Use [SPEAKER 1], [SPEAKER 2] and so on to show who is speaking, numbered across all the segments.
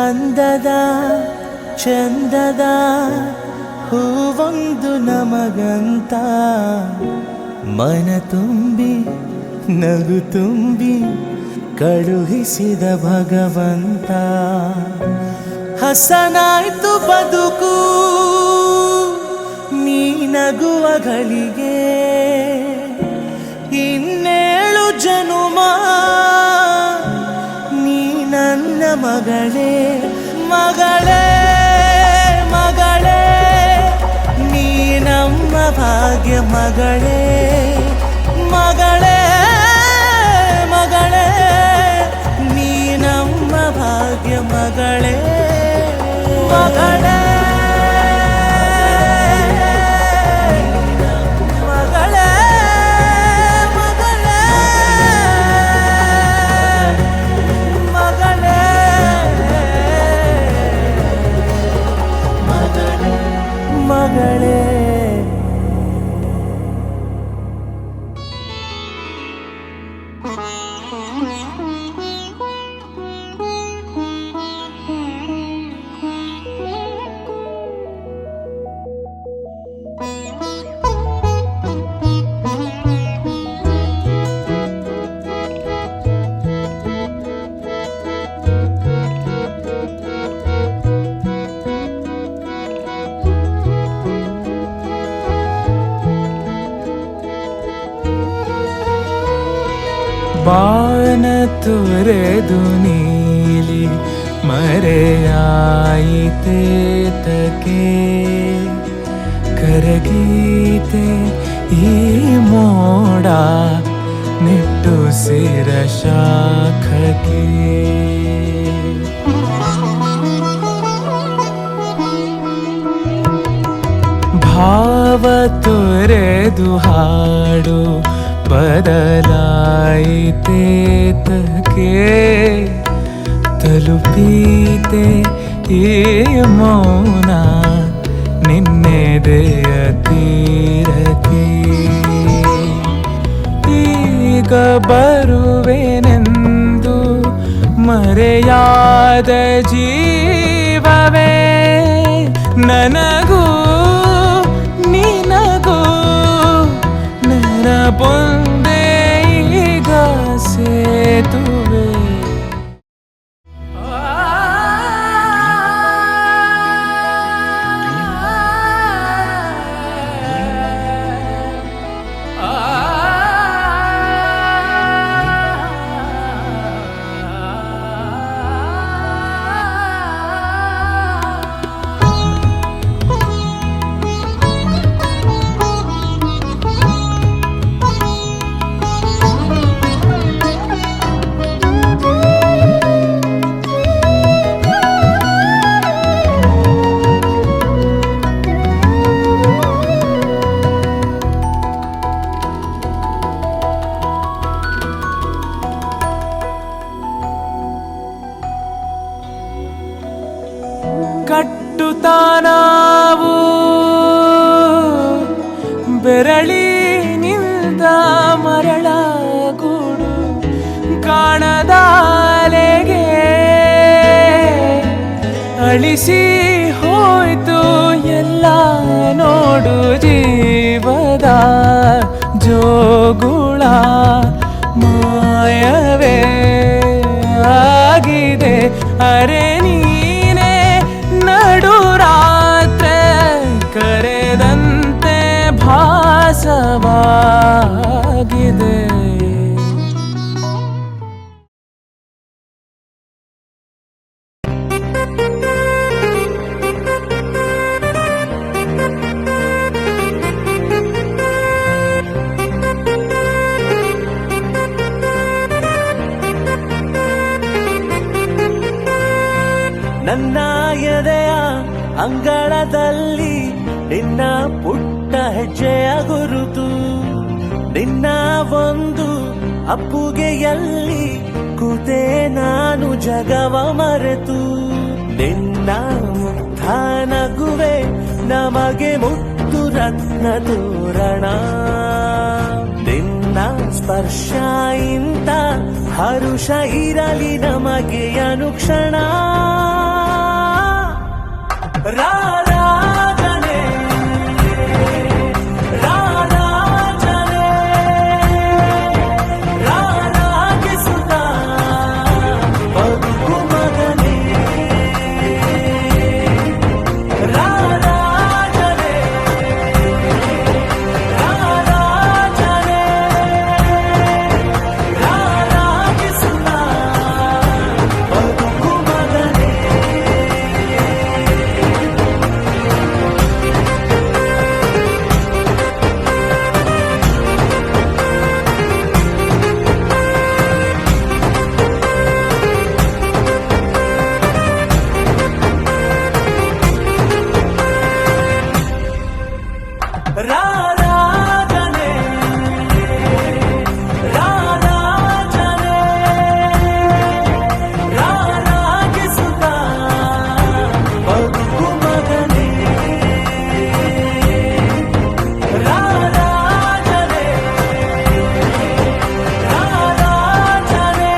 [SPEAKER 1] ಅಂದದ ಚಂದದ ಹೂವೊಂದು ನಮಗಂತ ಮನ ತುಂಬಿ ನಗು ತುಂಬಿ ಕಳುಹಿಸಿದ ಭಗವಂತ. ಹಸನಾಯ್ತು ಬದುಕು ನೀ ನಗುವ ಗಳಿಗೆ, ಇನ್ನೇಳು ಜನುಮ ನೀ ನನ್ನ ಮಗಳೇ ಮಗಳೇ ಮಗಳೇ, ನೀ ನಮ್ಮ ಭಾಗ್ಯ ಮಗಳೇ ಮಗಳೇ ಮಗಳೇ, ನೀ ನಮ್ಮ ಭಾಗ್ಯ ಮಗಳೇ ಮಗಳೇ. ಬಾನ ತೊರೆದು ನೀಲಿ ಮರೆಯಾಯಿತೇತಕ್ಕೆ, ಕರಗೀತೆ ಈ ಮೋಡ ನಿಟ್ಟುಸಿರ ಶಾಖಕ್ಕೆ. ಭಾವ ತೊರೆದು ಹಾಡು ಬದಲಾಯಿತೇತಕ್ಕೆ, ತಲುಪೀತೆ ಈ ಮೌನ ನಿನ್ನೆದೆಯ ತೀರಕ್ಕೆ. ಈಗ ಬರುವೆನೆಂದು ಮರೆಯಾದ ಜೀವವೇ, ನನಗೂ ನಿನಗೂ ನೆನಪೊಂದೇ ಈಗ ಸೇತುವೆ. ಮುಟ್ಟುತ್ತಾ ನಾವು ಬೆರಳಿನಿಂದ ಮರಳ ಗೂಡು ಕಾಣದಾಲೆಗೆ ಅಳಿಸಿ ಹೋಯ್ತು ಎಲ್ಲ ನೋಡು ಜೀವದ ಜೋಗುಳ ಮಾಯವೇ ಆಗಿದೆ ಅರೆ ನೀನೆ ನಡು ರಾತ್ರಿ ಕರೆದಂತೆ ಭಾಸವಾಗಿದೆ.
[SPEAKER 2] ನನ್ನ ಎದೆಯ ಅಂಗಳದಲ್ಲಿ ನಿನ್ನ ಪುಟ್ಟ ಹೆಜ್ಜೆಯ ಗುರುತು, ನಿನ್ನ ಒಂದು ಅಪ್ಪುಗೆಯಲ್ಲಿ ಕೂತೆ ನಾನು ಜಗವ ಮರೆತು, ನಿನ್ನ ಮುಗ್ಧ ನಗುವೆ ನಮಗೆ ಮುತ್ತು ರತ್ನ ತೋರಣ, ನಿನ್ನ ಸ್ಪರ್ಶ ಇಂತ ಹರುಷ ಇರಲಿ ನಮಗೆ ಅನುಕ್ಷಣ. ರಾರಾಜನೆ ರಾರಾಜನೆ ರಾರಾಗಿಸುತ್ತ ಬದುಕು ಮಗನೇ, ರಾರಾಜನೆ ರಾರಾಜನೆ ರಾರಾಗಿಸುತ್ತ ಬದುಕು ಮಗನೇ. ರಾರಾಜನೆ ರಾರಾಜನೆ ರಾರಾಗಿಸುತ್ತ ಬದುಕು ಮಗನೇ, ರಾರಾಜನೆ ರಾರಾಜನೆ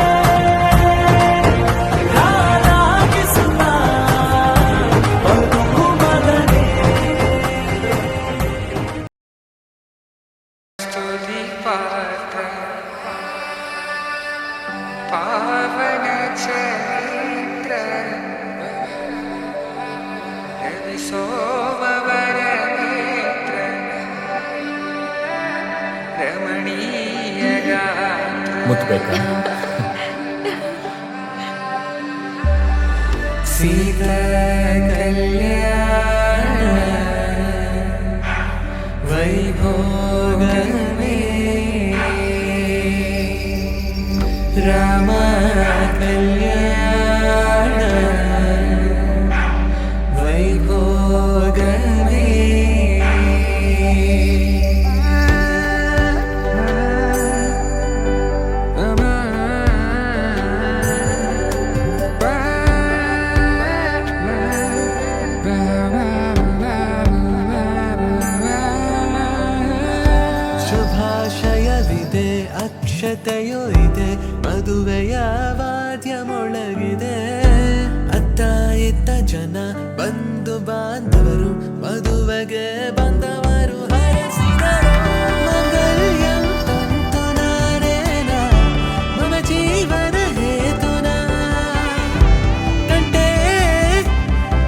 [SPEAKER 2] ರಾರಾಗಿಸುತ್ತ ಬದುಕು ಮಗನೇ.
[SPEAKER 3] ಸ್ತುತಿ ಪಾತ್ರ ಪಾವನ ಚರಿತ್ರ ರವಿಸೋಮವರ ನೇತ್ರ ರಮಣೀಯ ಗಾತ್ರ
[SPEAKER 1] ಮುತ್ಬೇಕಾ
[SPEAKER 3] ಸೀತಾ ಕಲ್ಯಾಣ ವೈಭೋಗವೇ ರಾಮ ಕಲ್ಯಾಣ ವೈಭೋಗವೇ.
[SPEAKER 2] ಶುಭಾಶಯವಿದೆ, ಅಕ್ಷತೆಯೂ ಇದೆ, ಮದುವೆಯ ವಾದ್ಯ ಮೊಳಗಿದೆ, ಅತ್ತ ಇತ್ತ ಜನ ಬಂಧು ಬಾಂಧವರು ಮದುವೆಗೆ ಬಂದವರು ಹರಸಿದರು. ಮಂಗಲ್ಯಂ ತಂತು ನಾನೇನ ಮಮ ಜೀವನ ಹೇತುನಾ, ಕಂಠೆ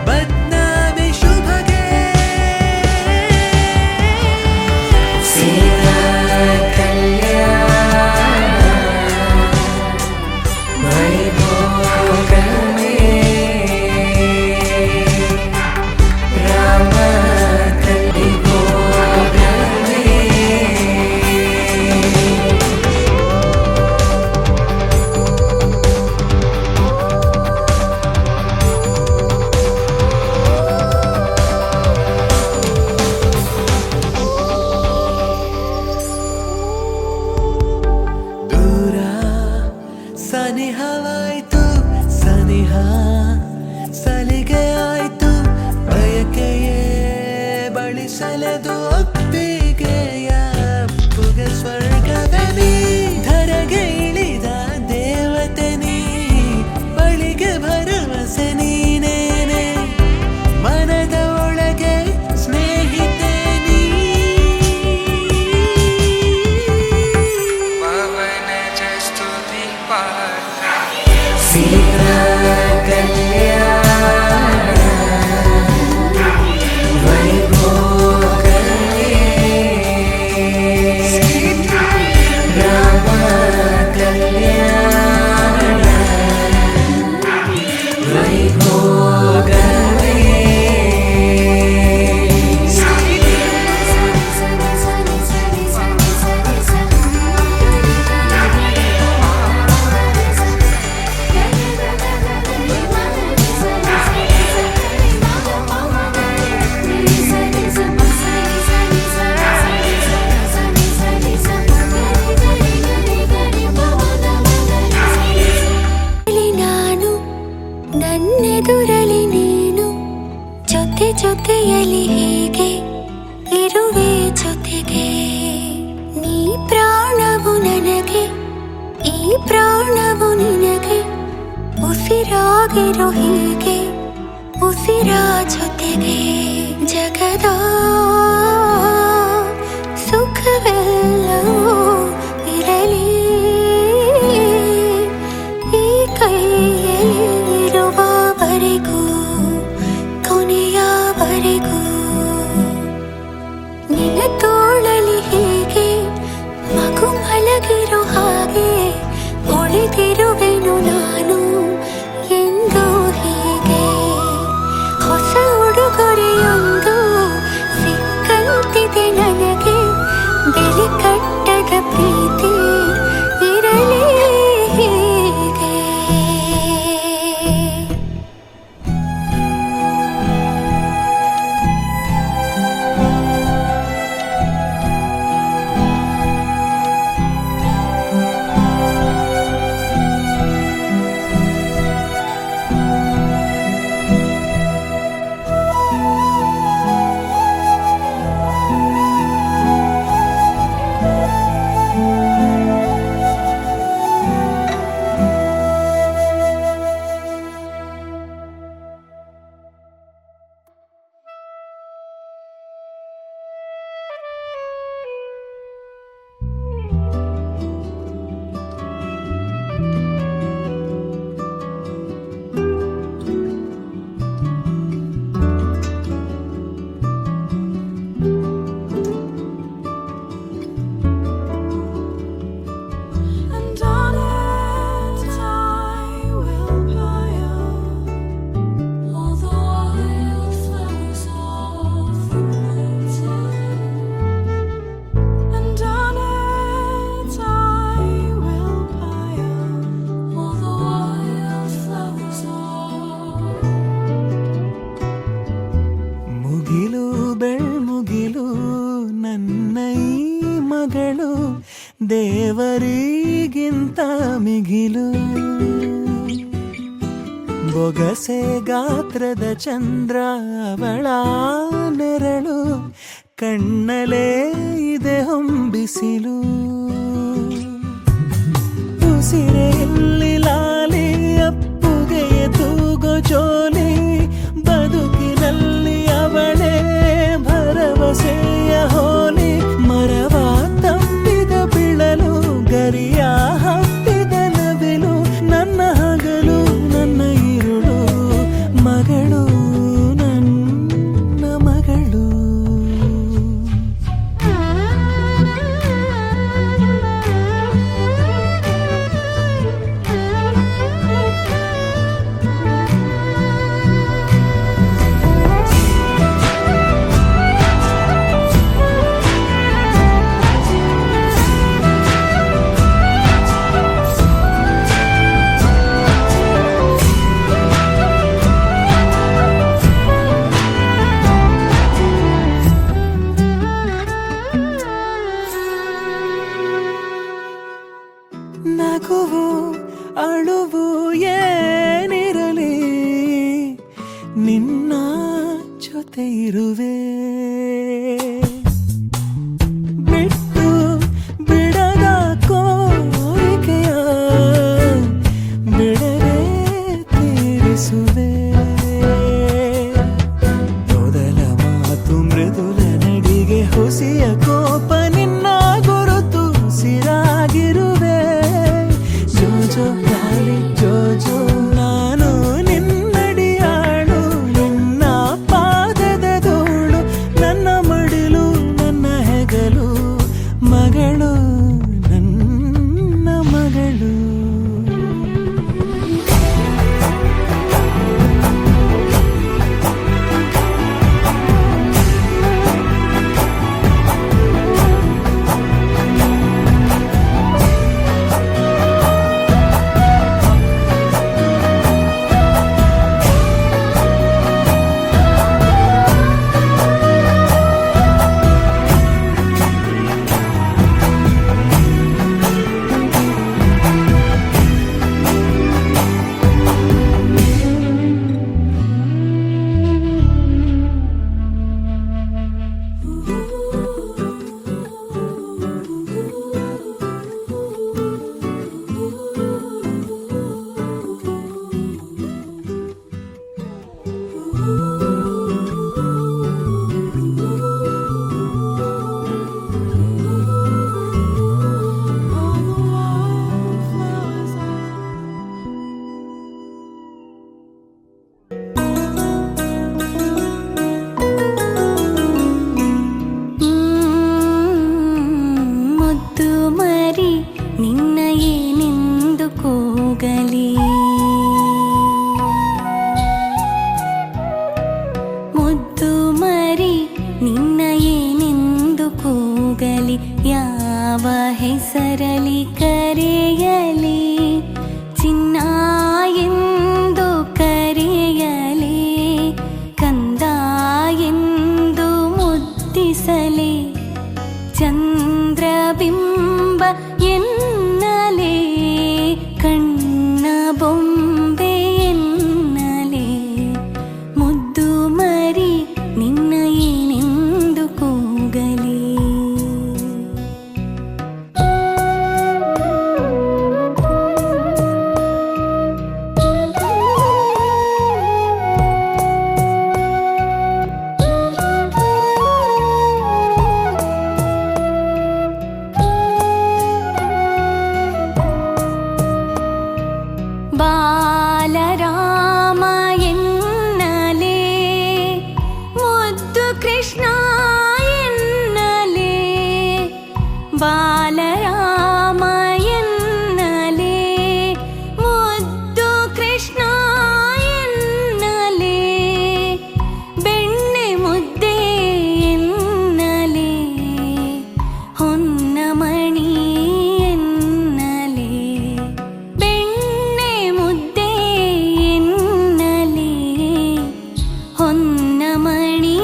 [SPEAKER 2] ಬದ್ನಾಮಿ ಶುಭಗೆ.
[SPEAKER 3] ಸೀತಾ ಕಲ್ಯಾಣ ವೈಭೋಗವೇ ರಾಮ ಕಲ್ಯಾಣ
[SPEAKER 2] ಸೆಳೆದು ಒಪ್ಪಿಗೆಯ ಅಪ್ಪುಗೆ ಸ್ವರ್ಗವೇ ನೀ ಧರೆಗೆ ಇಳಿದ ದೇವತೆ ನೀ ಬಳಿಗೆ ಭರವಸೆ ನೀನೇನೆ ಮನದ ಒಳಗೆ ಸ್ನೇಹಿತೆ ನೀ
[SPEAKER 3] ಪವನ ಜಸ್ತುತಿ ಪಾತ್ರ
[SPEAKER 2] ಸೀತಾ ಕಲ್ಯಾಣ
[SPEAKER 4] ನನ್ನೆದುರಲಿ ನೀನು ಜೊತೆಯಲ್ಲಿ ಹೀಗೆ ಇರುವೆ ಜೊತೆಗೆ ನೀ ಪ್ರಾಣವು ನನಗೆ ಈ ಪ್ರಾಣವು ನಿನಗೆ ಉಸಿರಾಗಿರೋ ಹೀಗೆ ಉಸಿರ ಜೊತೆಗೆ ಜಗದ ಸುಖವೆಲ್ಲವೂ ಇರಲಿ ಈ ಕೈಯಲ್ಲಿರುವವರೆಗೂ ಕೊನೆಯವರೆಗೂ ನಿನ್ನ ತೋಳಲಿ ಹೀಗೆ ಮಗು ಮಲಗಿರೋ ಹಾಗೆ ಉಳಿದಿರುವೆನು ನಾನು ಎಂದು ಹೀಗೆ ಹೊಸ ಉಡುಗೊರೆಯೊಂದು ಸಿಕ್ಕಂತಿದೆ ನನಗೆ ಬೆಲೆ ಕಟ್ಟದ ಪ್ರೀತಿ ಇರಲಿ ಹೀಗೆ
[SPEAKER 1] And on it I will pile all the wild flowers of the mountain. And on it I will pile all the wild flowers of.
[SPEAKER 2] ಮುಗಿಲು ಬೆಳ್ಮುಗಿಲು ನನ್ನ ಈ ಮಗಳು ದೇವರಿಗಿಂತ ಮಿಗಿಲು ಬೊಗಸೆ ಗಾತ್ರದ ಚಂದ್ರ ಅವಳ ನೆರಳು ಕಣ್ಣಲೇ ಇದೆ ಹೊಂಬಿಸಿಲು ಉಸಿರೆಯಲ್ಲಿ ಲಾಲಿ ಅಪ್ಪುಗೆ ತೂಗೋ ಜೋಲಿ ಬದುಕಿನಲ್ಲಿ ಅವಳೇ ಭರವಸೆಯ ಹೋಲಿ ಮರವ ತಪ್ಪಿದ ಬಿಳಲು ಗರಿಯ ಹತ್ತಿದ ನವಿಲು ನನ್ನ ಹಗಲು ನನ್ನ ಇರುಳು ಮಗಳು ನನ್ನ ಮಗಳು ನಗುವು ಅಳುವು ಏನಿರಲಿ ನಿನ್ನ ಜೊತೆ ಇರುವೆ
[SPEAKER 4] ನಿನ್ನ ಏನೆಂದು ಕೂಗಲಿ, ಯಾವ ಹೆಸರಲಿ ಕರೆಯಲಿ, ಚಿನ್ನ ಎಂದು ಕರೆಯಲಿ, ಕಂದ ಎಂದು ಮುದ್ದಿಸಲಿ, ಚಂದ್ರಬಿಂಬ ಎನ್ನಲೆ, ಕಣ್ಣ ಬೊಂಬೆ ಎನ್ನಲೆ, ಮುದ್ದು ಮರಿ ನಿನ್ನ ಏನೆಂದು ಕೂಗಲಿ. ಬಾಲರಾಮ ಎನ್ನಲೆ, ಮುದ್ದು ಕೃಷ್ಣ ಎನ್ನಲೆ, ಬಾಲರಾಮ ಎನ್ನಲೆ, ಮುದ್ದು ಕೃಷ್ಣ ಎನ್ನಲೆ, ಬೆಣ್ಣೆ ಮುದ್ದೆ ಎನ್ನಲೆ, ಹೊನ್ನಮಣಿ ಎನ್ನಲೆ, ಬೆಣ್ಣೆ ಮುದ್ದೆ ಎನ್ನಲೆ, ಹೊನ್ನಮಣಿ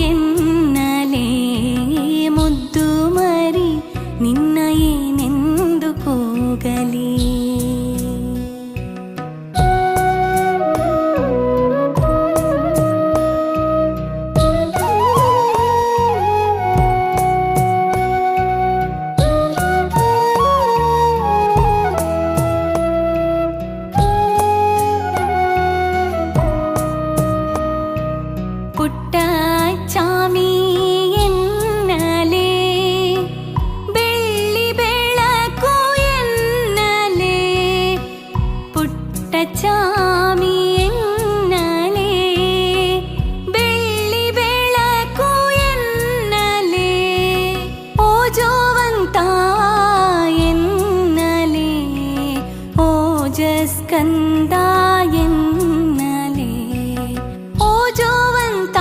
[SPEAKER 4] ಎನ್ನಲೆ, ಮುದ್ದು ಮರಿ ನಿನ್ನ ಏನೆಂದು ಕೂಗಲಿ. ಪುಟ್ಟ ಚಾಮಿ ಎನ್ನಲೆ, ಬೆಳ್ಳಿ ಬೆಳಕು ಎನ್ನಲೆ, ಪುಟ್ಟ ಚಾಮಿ ಎನ್ನಲೆ, ಬೆಳ್ಳಿ ಬೆಳಕು ಎನ್ನಲೆ, ಓಜೋವಂತ ಎನ್ನಲೆ, ಓಜಸ್ಕಂದ ಎನ್ನಲೆ, ಓಜೋವಂತ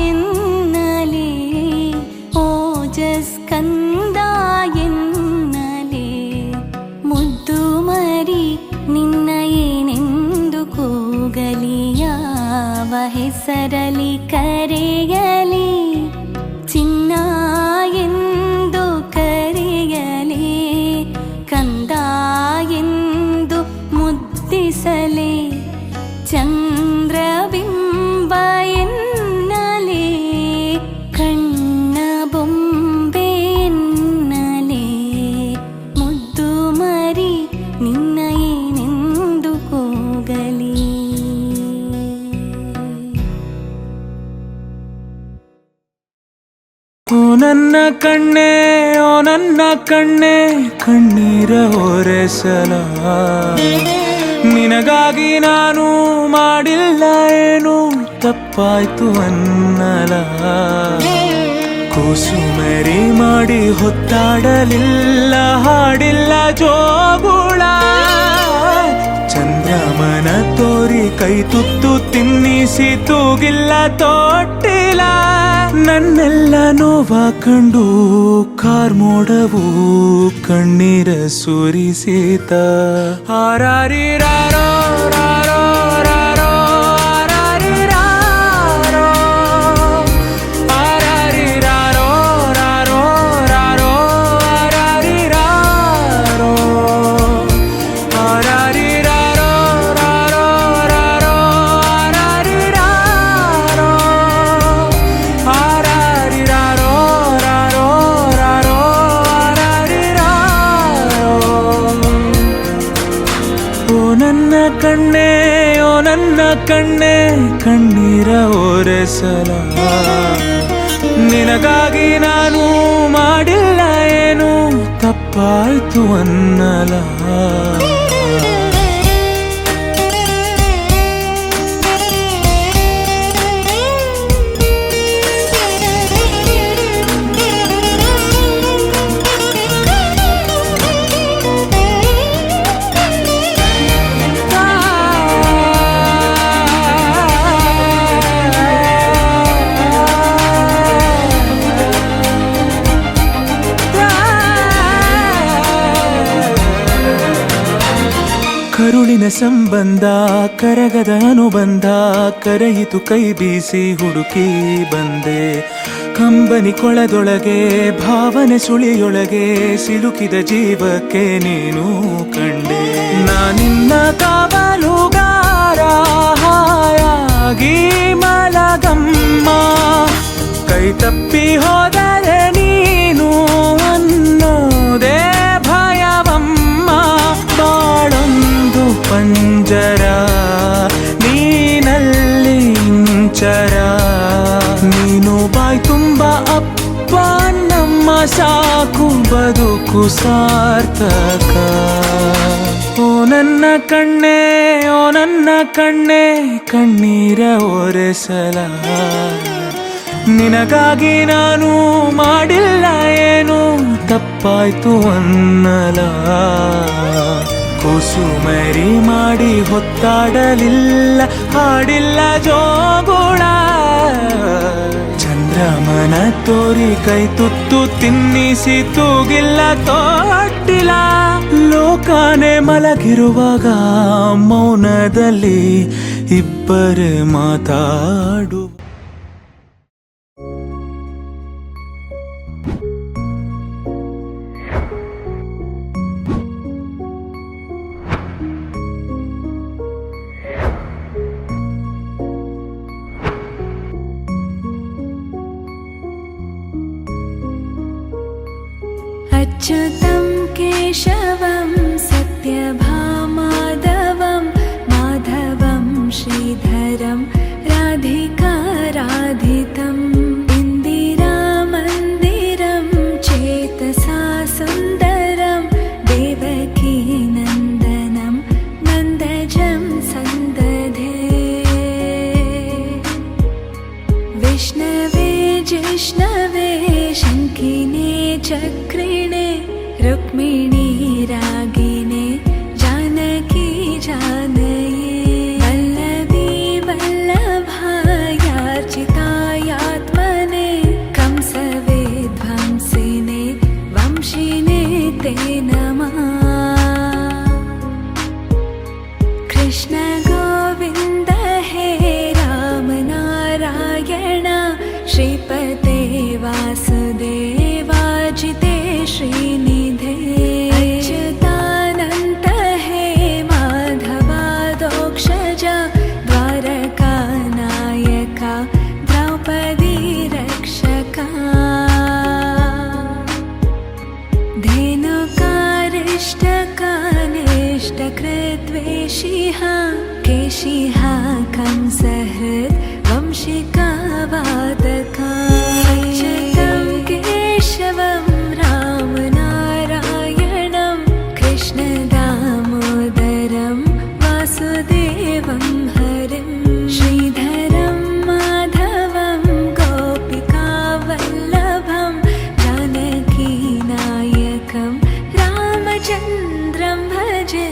[SPEAKER 4] ಎನ್ನಲೆ, ಓಜಸ್ಕಂದ ಎನ್ನಲೆ, ಮುದ್ದು ಮರಿ ನಿನ್ನ ಏನೆಂದು ಕೂಗಲಿ, ಯಾವ ಹೆಸರಲಿ ಕರೆಯಲಿ, ಚಿನ್ನ ಎಂದು ಕರೆಯಲಿ, ಕಂದ ಎಂದು ಮುದ್ದಿಸಲಿ, ಚಂದ್ರಬಿಂಬ ಎನ್ನಲೆ, ಕಣ್ಣ ಬೊಂಬೆ ಎನ್ನಲೆ, ಮುದ್ದು ಮರಿ ನಿನ್ನ ಏನೆಂದು ಕೂಗಲಿ.
[SPEAKER 2] ಓ ನನ್ನ ಕಣ್ಣೆ, ಓ ನನ್ನ ಕಣ್ಣೆ, ಕಣ್ಣೀರ ಒರೆಸಲ, ನಿನಗಾಗಿ ನಾನು ಮಾಡಿಲ್ಲ ಏನು ತಪ್ಪಾಯ್ತು ಅನ್ನಲ, ಕೂಸು ಮರಿ ಮಾಡಿ ಹೊತ್ತಾಡಲಿಲ್ಲ, ಹಾಡಿಲ್ಲ ಜೋಗುಳ, ಚಂದ್ರಮನ ತೋರಿ ಕೈ ತುತ್ತು ತಿನ್ನಿಸಿ ತೂಗಿಲ್ಲ ತೊಟ್ಟಿಲ್ಲ, ನನ್ನೆಲ್ಲ ನೋವ ಕಂಡು ಕಾರ್ಮೋಡವು ಕಣ್ಣೀರ ಸುರಿಸಿತ, ಆರಾರಿರಾರೋ ರಾರೋ ರಾರೋ ಆರಾರಿರಾರೋ, ಆರಾರಿರಾರೋ ರಾರೋ ರಾರೋ ಆರಾರಿರಾರೋ, ಆರಾರಿರಾರೋ ರಾರೋ ರಾರೋ ಆರಾರಿರಾರೋ, ಆರಾರಿರಾರೋ ರಾರೋ ರಾರೋ ಆರಾರಿರಾರೋ. ಓ ನನ್ನ ಕಣ್ಣೆ, ಓ ನನ್ನ ಕಣ್ಣೆ, ಕಣ್ಣೀರ ಒರೆಸಲ, ನಿನಗಾಗಿ ನಾನು ಮಾಡಿಲ್ಲ ಏನು ತಪ್ಪಾಯ್ತು ಅನ್ನಲ. ಕನಸಿನ ಸಂಬಂಧ ಕರಗದ ಅನುಬಂಧ ಕರೆಯಿತು ಕೈ ಬೀಸಿ ಹುಡುಕಿ ಬಂದೆ ಕಂಬನಿ ಕೊಳದೊಳಗೆ ಭಾವನೆ ಸುಳಿಯೊಳಗೆ ಸಿಲುಕಿದ ಜೀವಕ್ಕೆ ನೀನು ಕಂಡೆ ನಾನಿನ್ನ ಕಾವಲುಗಾರ ಹಾಯಾಗಿ ಮಲಗಮ್ಮ ಕೈ ತಪ್ಪಿ ಹೋದರೆ ನೀನು ಅನ್ನೋದೇ ಭಯವಮ್ಮ ಬಾಳೊಂದು ಪಂಜರ ನೀನಲ್ಲಿ ಇಂಚರ ನೀನು ಬಾಯ್ ತುಂಬ ಅಪ್ಪ ನಮ್ಮ ಸಾಕು ಬದುಕು ಸಾರ್ಥಕ ಓ ನನ್ನ ಕಣ್ಣೇ ಓ ನನ್ನ ಕಣ್ಣೇ ಕಣ್ಣೀರ ಒರೆಸಲ ನಿನಗಾಗಿ ನಾನು ಮಾಡಿಲ್ಲ ಏನು ತಪ್ಪಾಯ್ತು ಅನ್ನಲ ಕುಸುಮರಿ ಮಾಡಿ ಹೊತ್ತಾಡಲಿಲ್ಲ ಹಾಡಿಲ್ಲ ಜೋಗುಳ ಚಂದ್ರಮನ ತೋರಿ ಕೈ ತುತ್ತು ತಿನ್ನಿಸಿ ತೂಗಿಲ್ಲ ತೊಟ್ಟಿಲ್ಲ ಲೋಕನೇ ಮಲಗಿರುವಾಗ ಮೌನದಲ್ಲಿ ಇಬ್ಬರೇ ಮಾತಾಡು
[SPEAKER 4] अच्युतं केशवं सत्यभामाधवं माधवं श्रीधरं राधिकाराधितम् इन्दिरामन्दिरं चेतसा सुन्दरं देवकी नन्दनं नन्दजं सन्दधे विष्णवे जिष्णवे शङ्खिने चक्रिणे रुक्मिणी रागिने जानकी जानये वल्लभी वल्लभायार्चितायात्मने कंसवेध्वंसिने वंशिने ते नमः कृष्ण गोविन्द हे राम नारायण श्रीपते वासुदेवाजिते श्रीनिधे अच्युतानन्त हे माधवादोक्षजा द्वारकानायका द्रौपदी रक्षका धेनुकारिष्टकानिष्टकृद्वेषिः केशिः कंसहृद् वंशिका वादका अच्युतं केशवं रामनारायणं कृष्णदामोदरं वासुदेवं हरिं श्रीधरं माधवं गोपिकावल्लभं जानकीनायकं रामचन्द्रं भजे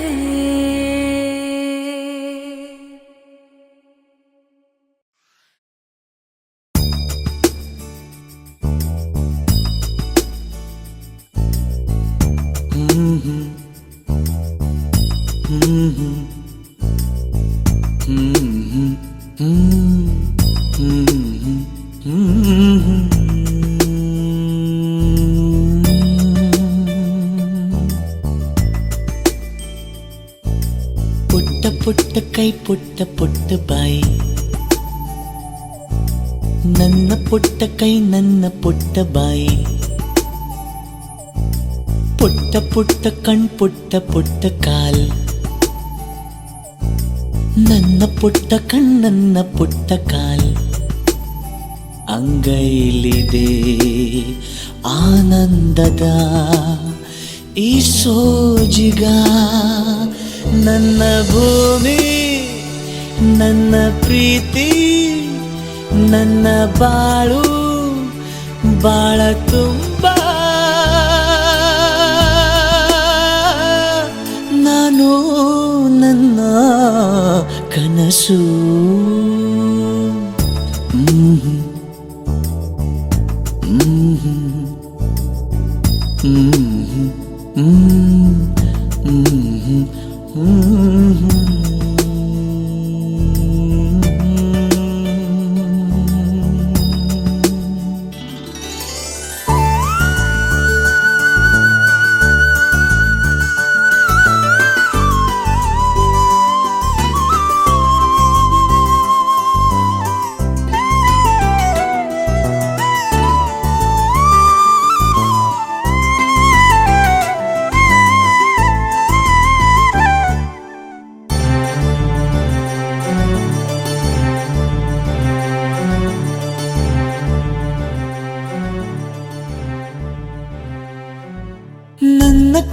[SPEAKER 5] ಪುಟ್ಟ ಪುಟ್ಟ ಕೈ ಪುಟ್ಟ ಪುಟ್ಟ ಬಾಯಿ ನನ್ನ ಪುಟ್ಟ ಕೈ ನನ್ನ ಪುಟ್ಟ ಬಾಯಿ ಪುಟ್ಟ ಪುಟ್ಟ ಕಣ್ ಪುಟ್ಟ ಪುಟ್ಟ ಕಾಲ್ ನನ್ನ ಪುಟ್ಟ ಕಣ್ಣನ್ನ ಪುಟ್ಟ ಕಾಲ್ ಅಂಗೈಲಿದೆ ಆನಂದದ ಈ ಸೋಜಿಗ ನನ್ನ ಭೂಮಿ ನನ್ನ ಪ್ರೀತಿ ನನ್ನ ಬಾಳು ಬಾಳ ತುಂಬ ನಾನು ನನ್ನ ಕನಸು Mm-hmm.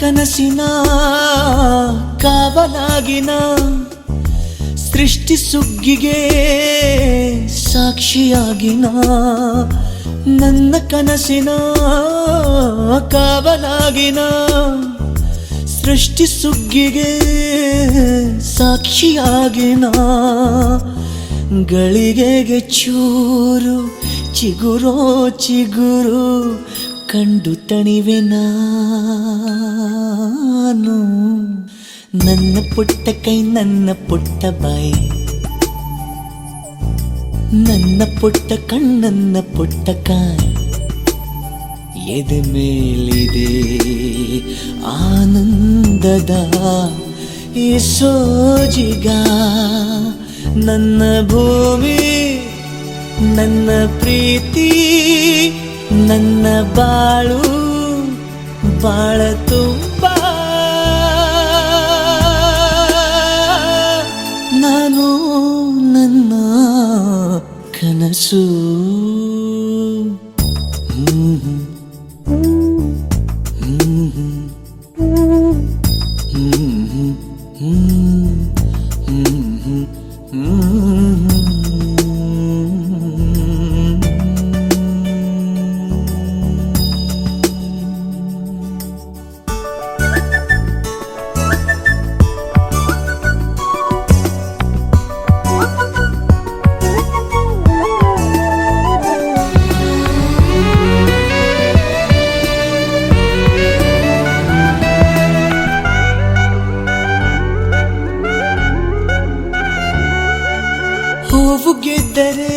[SPEAKER 5] ಕನಸಿನ ಕಾವಲಾಗಿನ ಸೃಷ್ಟಿ ಸುಗ್ಗಿಗೆ ಸಾಕ್ಷಿಯಾಗಿನ ನನ್ನ ಕನಸಿನ ಕಾವಲಾಗಿನ ಸೃಷ್ಟಿ ಸುಗ್ಗಿಗೆ ಸಾಕ್ಷಿಯಾಗಿನ ಗಳಿಗೆಗೆ ಚೂರು ಚಿಗುರೋ ಚಿಗುರು ಕಂಡು ತಣಿವೆ ನಾನು ನನ್ನ ಪುಟ್ಟ ಕೈ ನನ್ನ ಪುಟ್ಟ ಬಾಯಿ ನನ್ನ ಪುಟ್ಟ ಕಣ್ಣನ್ನ ಪುಟ್ಟ ಕಾಯಿ ಎದೆ ಮೇಲಿದೆ ಆನಂದದ ಈ ಸೋಜಿಗ ನನ್ನ ಭೂಮಿ ನನ್ನ ಪ್ರೀತಿ ನನ್ನ ಬಾಳು ಬಾಳ ತುಂಬ ನಾನು ನನ್ನ ಕನಸು ಹೂವು ಗೆದ್ದರೆ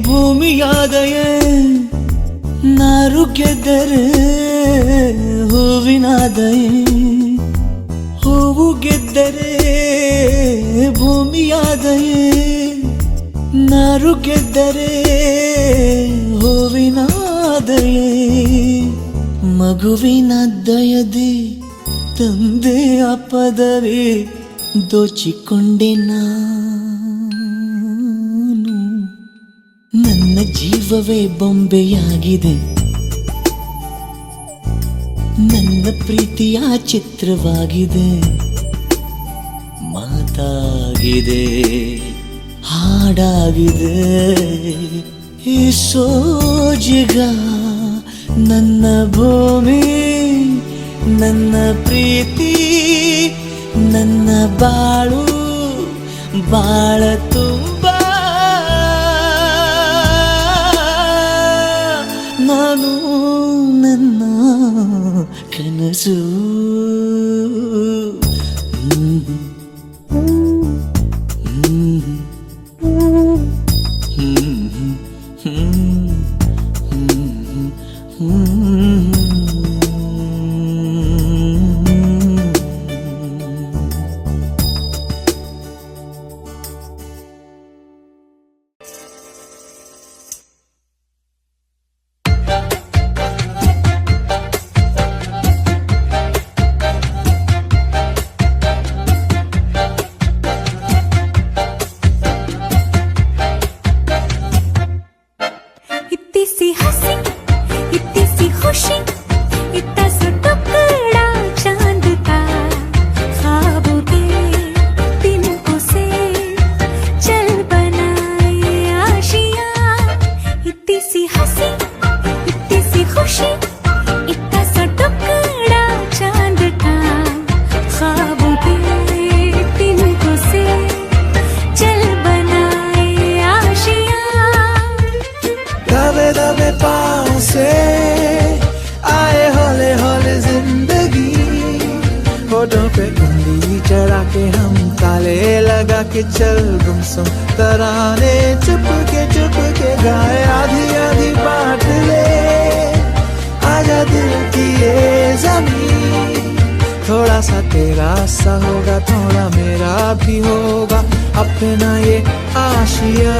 [SPEAKER 5] ಭೂಮಿಯಾದಯೇ ನಾರು ಗೆದ್ದರೆ ಹೂವಿನಾದಯೇ ಹೂವು ಗೆದ್ದರೆ ಭೂಮಿಯಾದಯೇ ನಾರು ಗೆದ್ದರೆ ಹೂವಿನಾದಯೇ ಮಗುವಿನ ದಯದೆ ತಂದೆಯ ಪದವಿ ದೋಚಿಕೊಂಡೆ ನಾನು ನನ್ನ ಜೀವವೇ ಬೊಂಬೆಯಾಗಿದೆ ನನ್ನ ಪ್ರೀತಿಯ ಚಿತ್ರವಾಗಿದೆ ಮಾತಾಗಿದೆ ಹಾಡಾಗಿದೆ ಈ ಸೋಜಿಗ ನನ್ನ ಭೂಮಿ ನನ್ನ ಪ್ರೀತಿ ನನ್ನ ಬಾಳು ಬಾಳ ತುಂಬ ನಾನು ನನ್ನ ಕನಸು
[SPEAKER 6] चल गुमसुम तराने चुप के गाए आधी आधी बांट ले आजा दिल की ये ज़मीन थोड़ा सा तेरा सा होगा थोड़ा मेरा भी होगा अपना ये आशिया